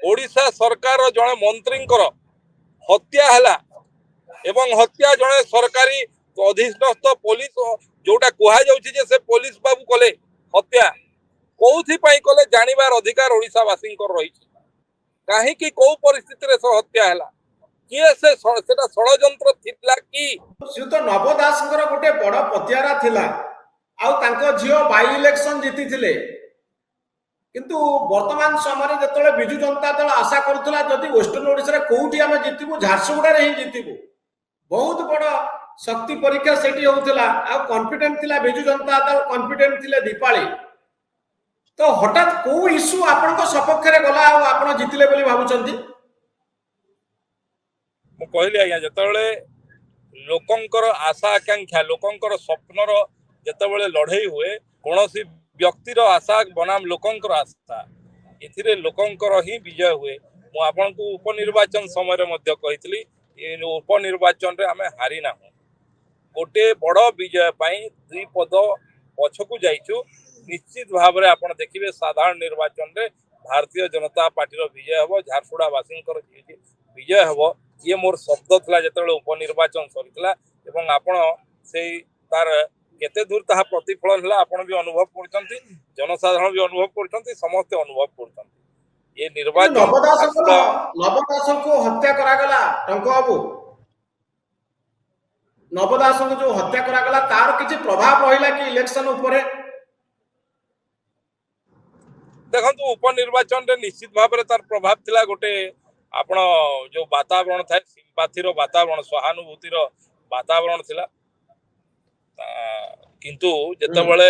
ओडिशा सरकार जड़े मंत्री हत्या है एवं हत्या जड़े सरकारी अधिष्ठस्थ पुलिस जोटा कहुचे से पुलिस बाबू कले हत्या कौथि कले जानिबार अधिकार ओडिशावासी रही कहीं कौ परिस्थिति से हत्या है किए से षड्यंत्र थिला कि श्रीयुत नव दास गोटे बड़ पतियारा थिला आउ झील बाई इलेक्शन जीति थिले किंतु वर्तमान समय जो विजु जनता दल आशा करुला जदि वेस्टर्न ओडिशा कोठी आम जीतबू झारसुगुड़ा ही जीतबू बहुत बड़ शक्ति परीक्षा से होता कॉन्फिडेंट थिला विजु जनता दल कॉन्फिडेंट थिले दीपाली तो हठात को इश्यू आपण सपक्ष में गला आप जीतिले बोली भावुचंती मु कहली आज्ञा जिते लोकंकर आशा आकांक्षा लोकंकर स्वप्नर जिते लड़ई हुए कौन व्यक्तिर आशा बनाम लोकंकर आशा एथिरे लोकंकर ही विजय हुए मु आपन को उपनिर्वाचन समय कही उपनिर्वाचन रे आमे हारी ना गोटे बड़ विजय दुई पद पछकू जाइछु निश्चित भाव में आप देखिए साधारण निर्वाचन रे भारतीय जनता पार्टी विजय हम झारसुगुड़ा वासी विजय हम ये मोर शब्द था जो उपनिर्वाचन सरीला आपण से तार केते दूर ता प्रतिफलन है आपण भी अनुभव करछंती जनसाधारण भी अनुभव करछंती समस्त अनुभव करछंती ये निर्वाचन नवदास को हत्या करा गला टंक बाबू नवदास को जो हत्या करा गला तार किछि प्रभाव रहिला कि इलेक्शन ऊपर देखो उपनिर्वाचन रे निश्चित भाव में तार प्रभाव थिला गोटे आपण जो वातावरण था सिंपाथीर वातावरण सहानुभूतिर वातावरण थिला किंतु जेतेबेले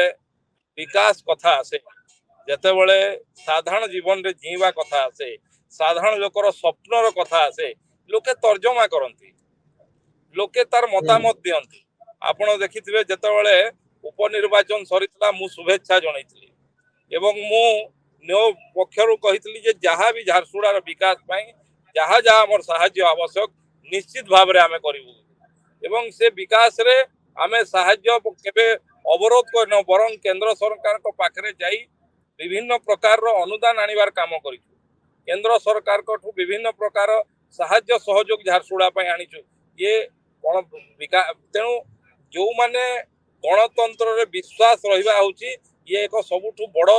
विकास कथा आसे जेतेबेले साधारण जीवन रे जीवा कथा आसे साधारण लोकर स्वप्नर कथा आसे लोके तर्जमा करंती लोके तार मतामत दियंती आपण देखिथिबे जेतेबेले उपनिर्वाचन सरीतला मु शुभेच्छा जणाइतली एवं मु नो पक्षरु कहितली जे जहाँ भी झारसुगुड़ार विकास पाई जहाँ जहाँ हमर साहाय्य आवश्यक निश्चित भाव में आमे करिवु एवं से विकास रे आमे साहाय्य केबे अवरोध करन बरं केंद्र सरकार को पाखरे जाई विभिन्न प्रकार रो अनुदान आनिबार काम करिछु केंद्र सरकार को विभिन्न प्रकार साहाय्य सहयोग झारसुगुड़ा पई आनिछु ये कोन विकास तेनु जो माने गणतंत्र रे विश्वास रहिबा होची ये एक सबुठु बड़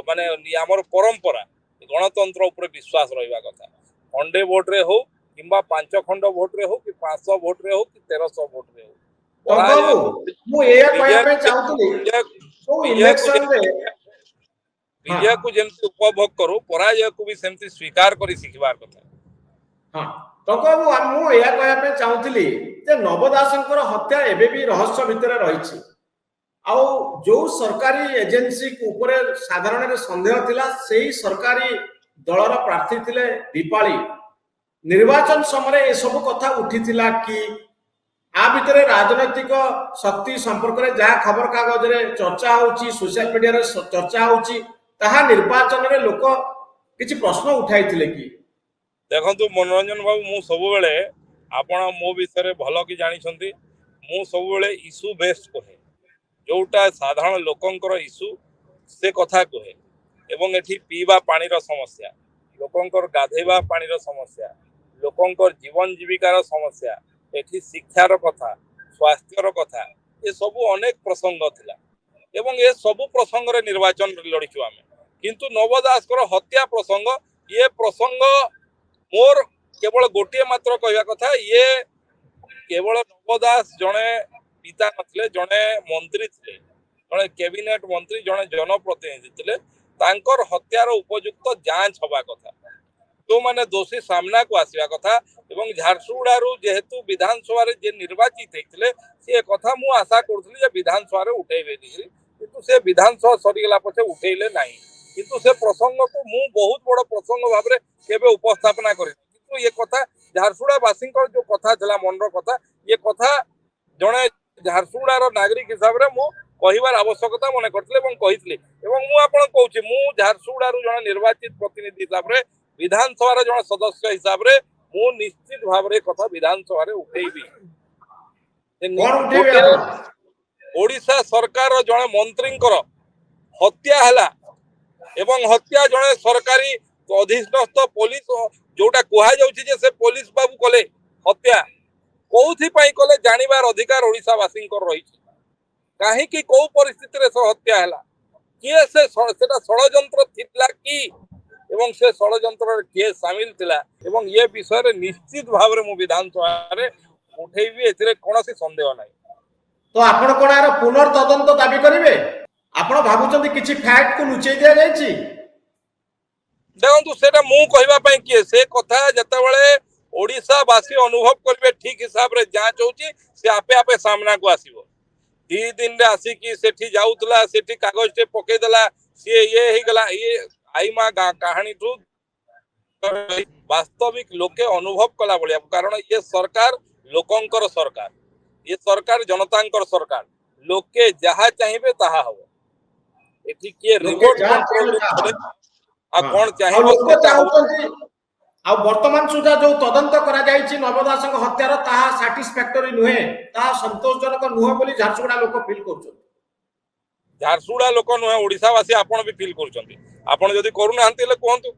माने आमर परंपरा गणतंत्र ऊपर विश्वास रहिबा कथा खंडे वोट रे हो किंबा 5 खंड वोट रे हो कि 500 वोट रे हो कि 1300 वोट रे हो विजय को जेमती उपभोग करू पराजय को भी सेमती स्वीकार करी सिखबार कथा हां तो बाबू मु एया कहया पे चाहूतली जे नवदासंकर हत्या एबे भी रहस्य भितर रहिछि आ जो सरकारी एजेंसी ऊपर साधारण सन्देह थिला सेही सरकारी दलर प्रार्थी थिले दीपाली निर्वाचन समय ए सब कथा उठिथिला कि आ भितर राजनैतिक शक्ति संपर्क रे जहा खबर कागज रे चर्चा होची सोशल मीडिया रे चर्चा होची ताहा निर्वाचन रे लोक किछि प्रश्न उठाइथिले कि देखंतु मनोरंजन बाबू मु सब बेले आपण मो विषय भलो कि जानि छथि मु सब बेले इशू बेस्ड कहे जोटा साधारण लोकंकर इशू से कथा कहे एवं एठी पीवा पानीर समस्या लोकंकर गाधेवा पानीर समस्या लोकंकर जीवन जीविकार समस्या एठी शिक्षार कथा स्वास्थ्यर कथा ये सब अनेक प्रसंग थिला एवं ये सब प्रसंग रे निर्वाचन लड़ीचु आमे किंतु नवदासकर हत्या प्रसंग ये प्रसंग मोर केवल गोटे मात्र कहवा कथा ये केवल नवदास जड़े पिता नथिले जड़े मंत्री थे जड़े कैबिनेट मंत्री जड़े जनप्रतिनिधि थे तांकर हत्यार उपयुक्त जांच हवा कथा जो माने दोषी सामना को आसवा कथा एवं झारसुगुड़ारू जेहेतु विधानसभा रे जे निर्वाचित होते से कथा मु आशा करुली विधानसभा रे उठेबे किंतु से विधानसभा सरीगला पछे उठेले नहीं किंतु से प्रसंग को मु बहुत बड़ प्रसंग भाव में केबे उपस्थापना करी किंतु ये कथा झारसुगुड़ा वासी जो कथा थिला मनर कथा ये कथा जड़े झारसुगुड़ार नागरिक हिसाब से मु कहिबार आवश्यकता मन करथिले मु झारसुगुड़ारू जड़े निर्वाचित प्रतिनिधि हिसाब से विधानसभा जड़े सदस्य हिसाब से मु निश्चित भाव में कथा विधानसभा रे उठेबी ओडिशा सरकार जड़े मंत्री हत्या है एवं हत्या जड़े सरकारी ଅଧିଷ୍ଠସ୍ଥ ପୋଲିସ ଯୋଉଟା କୁହାଯାଉଛି ଯେ ସେ ପୋଲିସ ବାବୁ କଲେ ହତ୍ୟା, କୋଉଥିପାଇଁ କଲେ ଜାଣିବାର ଅଧିକାର ଓଡ଼ିଶାବାସୀଙ୍କର ରହିଛି। କାହିଁକି କୋଉ ପରିସ୍ଥିତିରେ ସେ ହତ୍ୟା ହେଲା, କିଏ ସେଟା ଷଡ଼ଯନ୍ତ୍ର ଥିଲା କି, ଏବଂ ସେ ଷଡ଼ଯନ୍ତ୍ରରେ କିଏ ସାମିଲ ଥିଲା, ଏବଂ ଏ ବିଷୟରେ ନିଶ୍ଚିତ ଭାବରେ ମୁଁ ବିଧାନସଭାରେ ଉଠେଇବି, ଏଥିରେ କୌଣସି ସନ୍ଦେହ ନାହିଁ। ତ ଆପଣ କଣ ଏହାର ପୁନର୍ତଦନ୍ତ ଦାବି କରିବେ? ଆପଣ ଭାବୁଛନ୍ତି କିଛି ଫ୍ୟାକ୍ଟ କୁ ଲୁଚେଇ ଦିଆଯାଇଛି? ଦେଖନ୍ତୁ, ସେଟା ମୁଁ କହିବା ପାଇଁ କିଏ, ସେ କଥା ଯେତେବେଳେ ଓଡ଼ିଶାବାସୀ ଅନୁଭବ କରିବେ ଠିକ ହିସାବରେ ଯାଞ୍ଚ ହଉଛି, ସେ ଆପେ ଆପେ ସାମ୍ନାକୁ ଆସିବ। 2 ଦିନରେ ଆସିକି ସେଠି ଯାଉଥିଲା, ସେଠି କାଗଜଟେ ପକେଇଦେଲା, ସିଏ ଇଏ ହେଇଗଲା, ଇଏ ଆଇମା କାହାଣୀଠୁ ବାସ୍ତବିକ ଲୋକେ ଅନୁଭବ କଲା ଭଳିଆ, କାରଣ ଇଏ ସରକାର ଲୋକଙ୍କର ସରକାର, ଇଏ ସରକାର ଜନତାଙ୍କର ସରକାର, ଲୋକେ ଯାହା ଚାହିଁବେ ତାହା ହବ। ଏଠି କିଏ ଲୋକେ ରିମୋଟ ଯାହା ଚାହିଁବେ କଣ୍ଟ୍ରୋଲ ତାହା ଥରେ ହବ। ଆଉ ହଁ। କଣ ଆଉ ଚାହିଁବ ଲୋକ ସେଟା ହବ। ଚାହୁଁଛନ୍ତି, ଆଉ ବର୍ତ୍ତମାନ ସୁଦ୍ଧା ଯୋଉ ତଦନ୍ତ କରାଯାଇଛି ନବ ଦାସଙ୍କ ହତ୍ୟାର, ତାହା ସାଟିସ୍ଫାକ୍ଟରି ନୁହେଁ, ତାହା ସନ୍ତୋଷଜନକ ନୁହେଁ ବୋଲି ଝାରସୁଗୁଡ଼ା ଲୋକ ଫିଲ୍ କରୁଛନ୍ତି। ଝାରସୁଗୁଡ଼ା ଲୋକ ନୁହେଁ, ଓଡ଼ିଶାବାସୀ ଆପଣ ବି ଫିଲ୍ କରୁଛନ୍ତି। ଆପଣ ଯଦି କରୁନାହାନ୍ତି ହେଲେ କୁହନ୍ତୁ।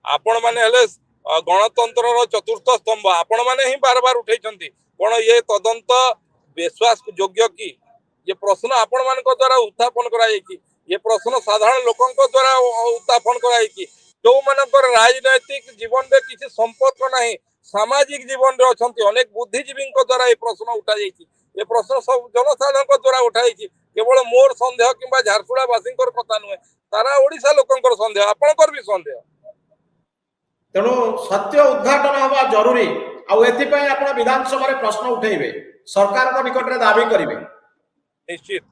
ଆପଣ ମାନେ ହେଲେ ଗଣତନ୍ତ୍ରର ଚତୁର୍ଥ ସ୍ତମ୍ଭ, ଆପଣ ମାନେ ହିଁ ବାର ବାର ଉଠେଇଛନ୍ତି କଣ ଇଏ ତଦନ୍ତ ବିଶ୍ୱାସ ଯୋଗ୍ୟ କି? ये प्रश्न आपण मान द्वारा उत्थापन कराଯାଇଛି, ये प्रश्न साधारण लोकंक द्वारा उत्थापन कराଯାଇଛି, जो मानकर राजनैतिक जीवन में किसी संपर्क नहीं, सामाजिक जीवन में अच्छा अनेक बुद्धिजीवी द्वारा ये प्रश्न उठा जाइए, ये प्रश्न सब जनसाधारण द्वारा उठाई, केवल मोर सन्देह कि झारसुगुड़ावासी कथा नुहे, सारा ओडिशा लोकंकर सन्देह, आपणकर भी सन्देह। तेणु सत्य उद्घाटन हवा जरूरी। आउ एथिपाई आपण विधानसभा प्रश्न उठेबे, सरकार निकट में दाबी करेंगे। निश्चित।